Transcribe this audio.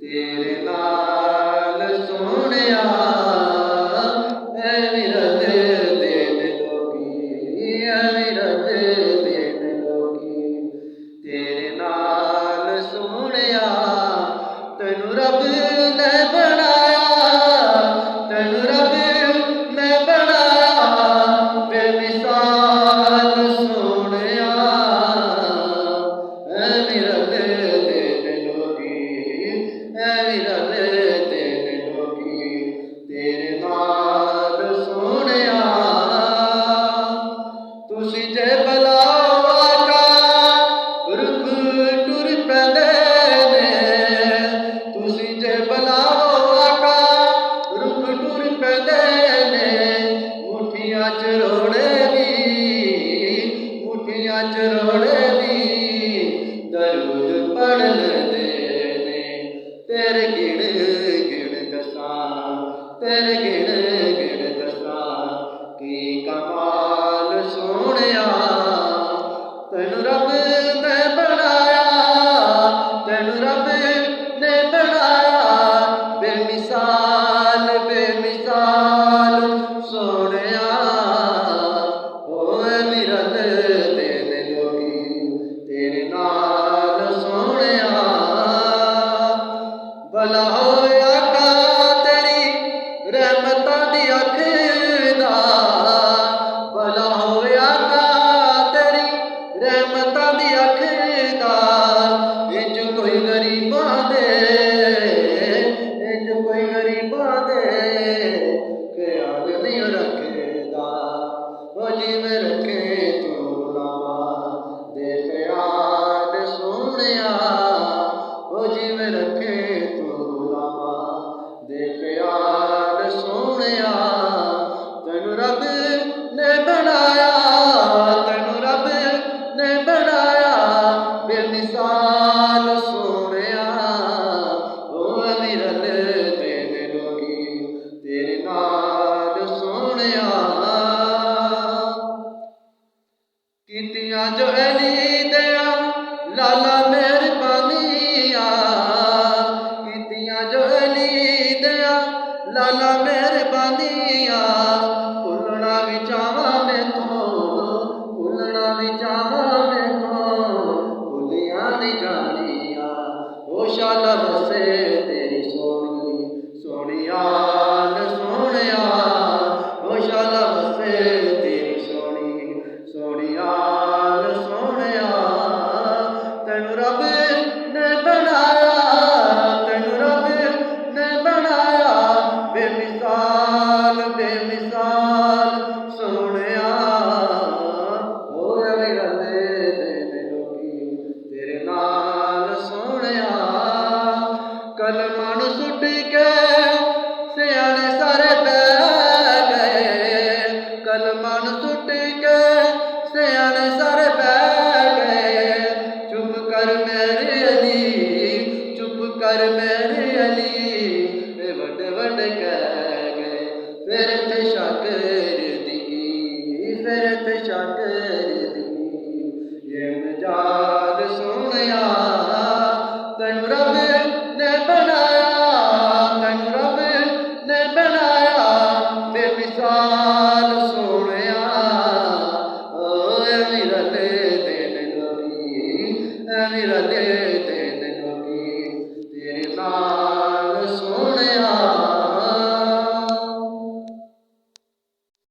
तेरे नाल सोहणिया ऐ रज देन लोगी ऐ रज देन लोगी तेरे नाल सोहणिया तैनू रब ने बनाया तैनू रब ने बनाया बेमिसाल सोहणिया ऐ रज देन लोगी ऐ रज देन लोगी तेरे नाल सोहणिया तुसी जे बुलाओ आका रुख टुर पैंदे ने तुसी जे बुलाओ आका रुख टुर पैंदे ने मुठियां च रोड़े भी दरूद पढ़ लेंदे ने तेरे गिण गिण दसां तेरे गिण गिण दसां की कमाल सोहणिया तैनू रब ने बनाया तैनू रब ने बनाया बेमिसाल बेमिसाल सोहणिया ओ ऐ रज देन लोगी तेरे नाल सोहणिया भला होया का तेरी रहमतां दी अख दा भला होया का तेरी रहमतां दी अख दा इंज कोई गरीबां दे इंज कोई गरीबां दे ख्याल नहीं रखदा ओ जिवें रखे तू गुलामां दे ख्याल सोहणिया ओ जिवें रखे तू गुलामां दे ख्याल सोहणिया तैनू रब ने बनाया तैनू रब ने बनाया बेमिसाल सोहणिया ओ ऐ रज देन लोगी तेरे नाल सोहणिया कीतियां जो अली दियां लाला मेहरबानियां कीतियां जो अली दियां लाला मेहरबानियां भुलना भी चाहां मैथों भुलना भी चाहां मैथों भुलियां नहीं जानियां ओ शाला बसे तेरी सोहनी सोहणिया सोहणिया ओ शाला बसे तेरी सोहनी सोहणिया सोहणिया तैनू रब ने बनाया तैनू रब ने बनाया बेमिसाल बेमिसाल सोहणिया ओ ऐ रज देन लोगी तेरे नाल सोहणिया कलमां नूं सुट के सियाणे सारे बह गए कलमां नूं सुट के सियाणे सारे बह गए चुप कर मेरे अली चुप कर मेरे